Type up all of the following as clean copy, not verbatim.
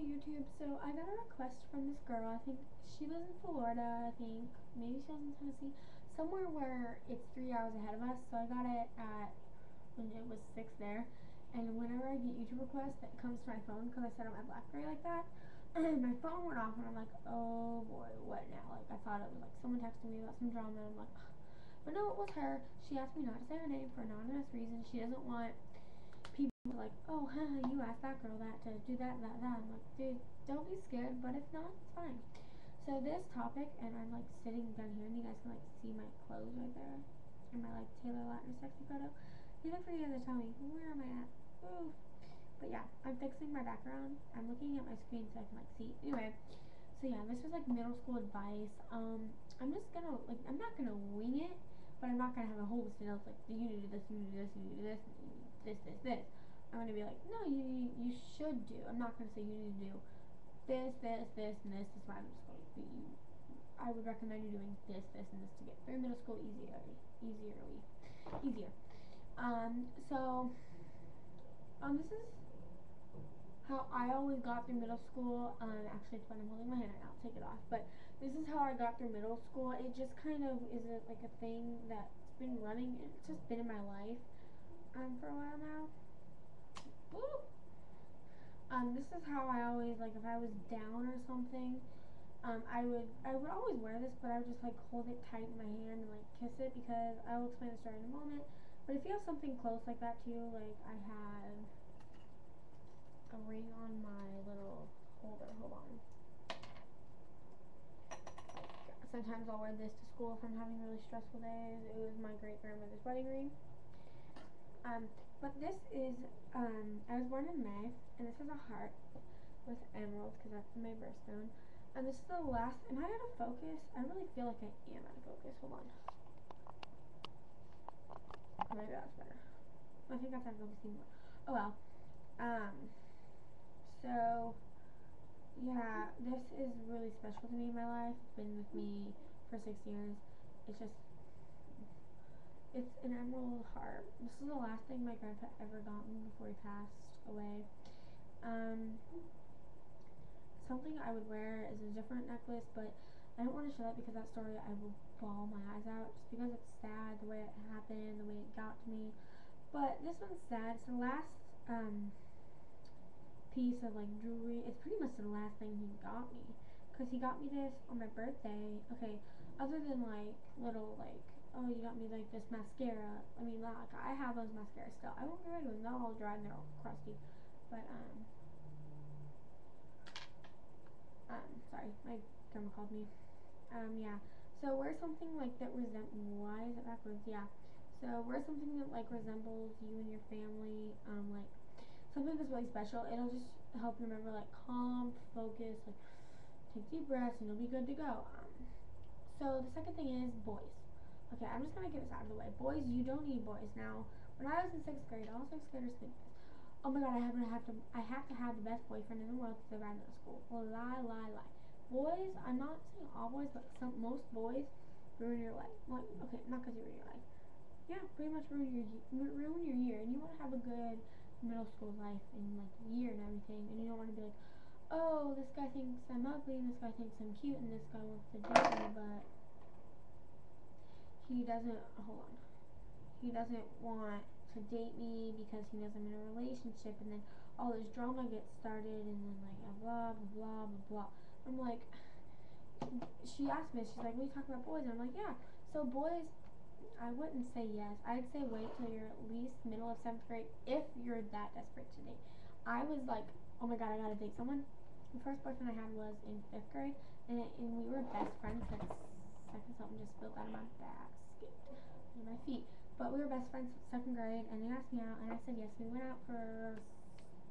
YouTube. So I got a request from this girl. I think she lives in Florida. I think maybe she lives in Tennessee, somewhere where it's 3 hours ahead of us. So I got it at when it was 6 there. And whenever I get YouTube requests, it comes to my phone because I set up my BlackBerry like that. And my phone went off, and I'm like, oh boy, what now? Like I thought it was like someone texting me about some drama. And I'm like, ugh. But no, it was her. She asked me not to say her name for anonymous reasons. She doesn't want people like, oh, haha, you asked that girl that to do that, that, that. I'm like, dude, don't be scared, but if not, it's fine. So this topic, and I'm like sitting down here, and you guys can like see my clothes right there, and my like Taylor Lautner sexy photo. You look for you to tell me, where am I at? Ooh. But yeah, I'm fixing my background. I'm looking at my screen so I can like see. Anyway, so yeah, this was like middle school advice. I'm just gonna like, I'm not gonna wing it, but I'm not gonna have a whole list of notes like, you need to do this, you need to do this, you need to do this, this. I'm gonna be like, no, you should do. I'm not gonna say you need to do this, and this. This is why I'm just going to be. I would recommend you doing this, and this to get through middle school easier. So, this is how I always got through middle school. Actually, it's when I'm holding my hand right now. I'll take it off. But this is how I got through middle school. It just kind of isn't like a thing that's been running. It's just been in my life for a while now. Woo! This is how I always, like, if I was down or something, I would always wear this, but I would just like hold it tight in my hand and like kiss it, because I will explain the story in a moment. But if you have something close like that too, like I have a ring on my little holder. Hold on. Sometimes I'll wear this to school if I'm having really stressful days. It was my great grandmother's wedding ring. But this is, I was born in May, and this is a heart with emeralds because that's my birthstone. And this is the last. Am I out of focus? I really feel like I am out of focus. Hold on. Maybe that's better. I think that's out of focus anymore. Oh well. Um. So yeah, this is really special to me in my life. It's been with me for 6 years. It's just, it's an emerald heart. This is the last thing my grandpa ever got me before he passed away. Um, Something I would wear is a different necklace, but I don't want to show that because that story I will bawl my eyes out just because it's sad the way it happened, the way it got to me. But this one's sad. It's the last piece of like jewelry. It's pretty much the last thing he got me, because he got me this on my birthday. Okay, other than like little like, oh, you got me like this mascara. I mean, like I have those mascaras still. I won't get rid of them. They're all dry and they're all crusty. But sorry, my grandma called me. Yeah. So wear something like that why is it backwards? Yeah. So wear something that like resembles you and your family. Like something that's really special. It'll just help you remember, like calm, focus, like take deep breaths, and you'll be good to go. So the second thing is boys. Okay, I'm just gonna get this out of the way. Boys, you don't need boys. Now, when I was in 6th grade, all 6th graders think, oh my god, I have to have the best boyfriend in the world because they're right out of school. Well, lie. Boys, I'm not saying all boys, but most boys ruin your life. Like, okay, not because you ruin your life. Yeah, pretty much ruin your year, and you want to have a good middle school life and like year and everything, and you don't want to be like, oh, this guy thinks I'm ugly, and this guy thinks I'm cute, and this guy wants to date me, but he doesn't. Hold on. He doesn't want to date me because he knows I'm in a relationship, and then all this drama gets started, and then like blah blah blah blah blah. I'm like, she asked me, she's like, we talk about boys, and I'm like, yeah. So boys, I wouldn't say yes. I'd say wait till you're at least middle of 7th grade if you're that desperate to date. I was like, oh my god, I gotta date someone. The first boyfriend I had was in 5th grade, and we were best friends since second. Something just spilled out of my basket and my feet. But we were best friends since 2nd grade, and he asked me out, and I said yes. We went out for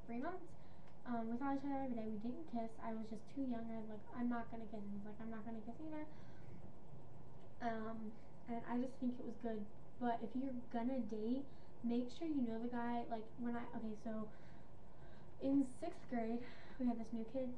3 months. We saw each other every day. We didn't kiss. I was just too young. I was like, I'm not gonna kiss. And he's like, I'm not gonna kiss either. And I just think it was good. But if you're gonna date, make sure you know the guy. Like so in 6th grade, we had this new kid,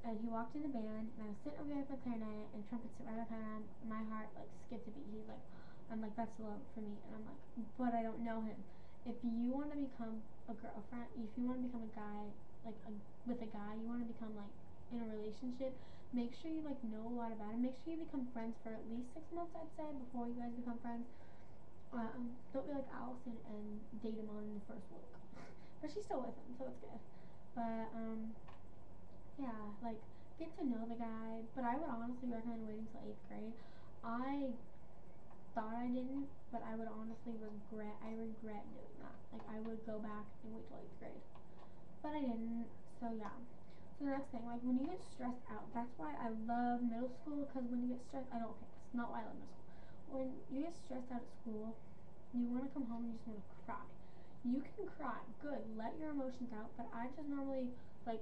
and he walked in the band, and I was sitting over there with my clarinet, and trumpet sit right behind him. My heart like skipped a beat. He's like, I'm like, that's love for me, and I'm like, but I don't know him. If you want to become a girlfriend, if you want to become a guy like with a guy, you want to become like in a relationship, make sure you like know a lot about him. Make sure you become friends for at least 6 months, I'd say, before you guys become friends. Don't be like Allison and date him on the first look. But she's still with him, so it's good. But yeah, like get to know the guy. But I would honestly recommend waiting till 8th grade. I thought I didn't, but I would honestly regret. I regret doing that. Like I would go back and wait till 8th grade, but I didn't. So yeah. So the next thing, like when you get stressed out, that's why I love middle school. Because when you get stressed, I don't. Okay, that's not why I love middle school. When you get stressed out at school, you want to come home and you just want to cry. You can cry, good. Let your emotions out. But I just normally like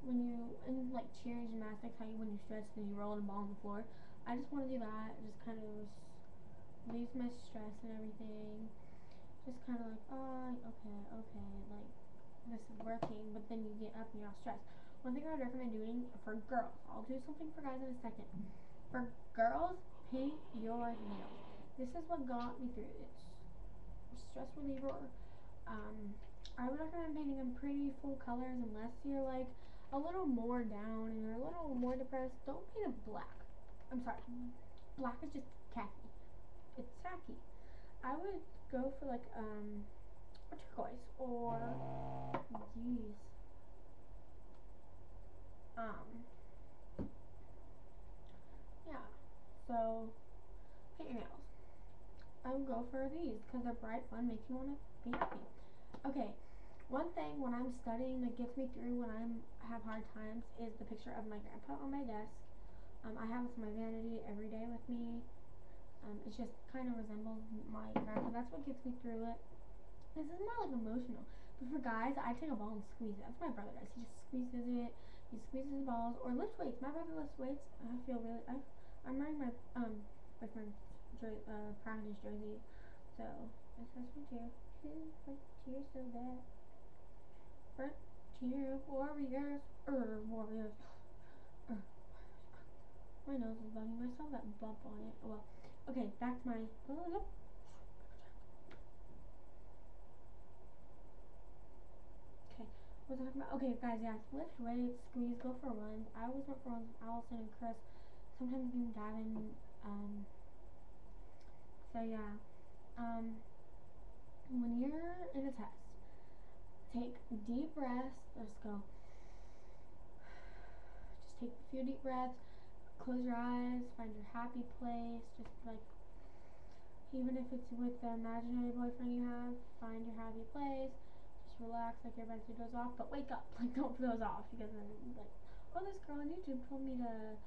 when you in like cheer and gymnastics, how you when you stretch then you roll the ball on the floor. I just want to do that. Just kind of leaves my stress and everything. Just kind of like, oh, okay, okay, like this is working. But then you get up and you're all stressed. One thing I would recommend doing for girls, I'll do something for guys in a second. For girls, paint your nails. This is what got me through it. It's stress reliever. I would recommend painting them pretty full colors unless you're like a little more down and you're a little more depressed. Don't paint it black. I'm sorry, black is just khaki. It's tacky. I would go for like a turquoise or geez. Yeah. So paint your nails. I would go for these because they're bright, fun, make you want to be happy. Okay. One thing when I'm studying that gets me through when I have hard times is the picture of my grandpa on my desk. I have this in my vanity every day with me. It just kind of resembles my grandpa. That's what gets me through it. This is more like emotional. But for guys, I take a ball and squeeze it. That's what my brother does. He just squeezes it. He squeezes the balls or lifts weights. My brother lifts weights. I feel really. I'm wearing my boyfriend's practice jersey, so this is my tear. Tear so bad. Frontier warriors, warriors. My nose is bugging. I saw that bump on it. Well, okay, back to my. Okay, what was I talking about? Okay, guys, yeah, lift weights, squeeze, go for runs. I always went for runs with Allison and Chris. Sometimes even Gavin. So yeah. When you're in a test, take deep breaths. Let's go. Just take a few deep breaths. Close your eyes. Find your happy place. Just like, even if it's with the imaginary boyfriend you have, find your happy place. Just relax like you're about to doze off, but wake up. Like, don't doze off because then, like, oh, this girl on YouTube told me to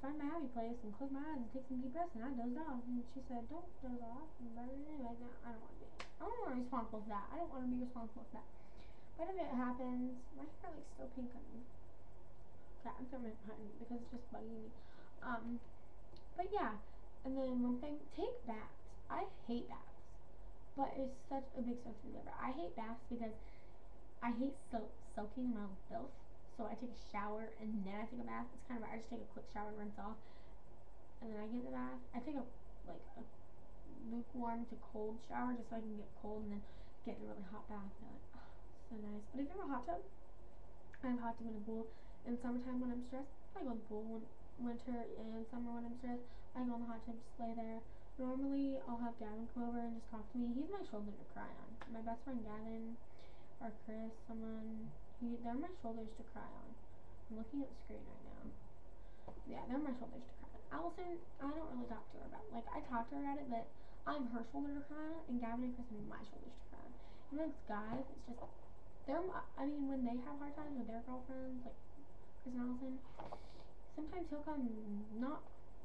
find my happy place and close my eyes and take some deep breaths, and I dozed off. And she said, don't doze off. And anyway, no, I don't want to be. I don't want to be responsible for that. I don't want to be responsible for that. But if it happens, my hair like still pink on me. Okay, I'm throwing it behind me because it's just bugging me. But yeah. And then one thing, take baths. I hate baths, but it's such a big stress reliever. I hate baths because I hate soaking in my own filth. So I take a shower and then I take a bath. It's kind of I just take a quick shower and rinse off, and then I get in the bath. I take a lukewarm to cold shower just so I can get cold and then get in a really hot bath. And like, oh, so nice. But if you have a hot tub, I have a hot tub in a pool. In summertime when I'm stressed, I go in the pool. When winter and summer when I'm stressed, I go in the hot tub, just lay there. Normally, I'll have Gavin come over and just talk to me. He's my shoulder to cry on. My best friend Gavin or Chris, they're my shoulders to cry on. I'm looking at the screen right now. Yeah, they're my shoulders to cry on. Allison, I don't really talk to her about it. Like, I talk to her about it, but I'm her shoulder to cry on, and Gavin and Chris are my shoulders to cry on. And with guys, it's just, when they have hard times with their girlfriends, like Chris and Allison, sometimes he'll come,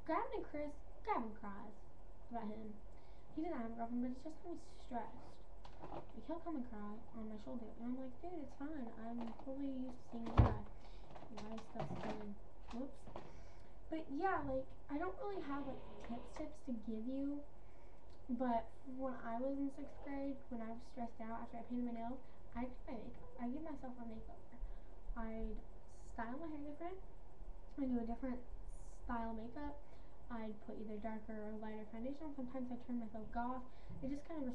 Gavin cries about him. He doesn't have a girlfriend, but it's just when he's stressed. Like, he'll come and cry on my shoulder, and I'm like, dude, it's fine. I'm totally used to seeing you cry. Why is stuff spilling? Whoops. But yeah, like, I don't really have like tips to give you. But when I was in 6th grade, when I was stressed out after I painted my nails, I did my makeup. I give myself a makeover. I'd style my hair different. I do a different style makeup. I'd put either darker or lighter foundation. Sometimes I turn myself goth. It just kind of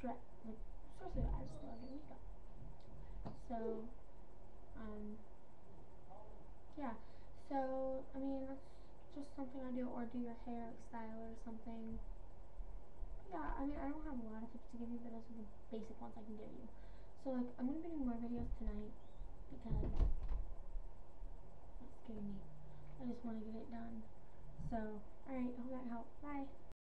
seriously, I just love doing makeup. So, yeah. So I mean that's just something I do, or do your hair like style or something. Yeah, I mean I don't have a lot of tips to give you, but those are the basic ones I can give you. So like I'm gonna be doing more videos tonight because that's scaring me. I just want to get it done. So alright, I hope that helped. Bye.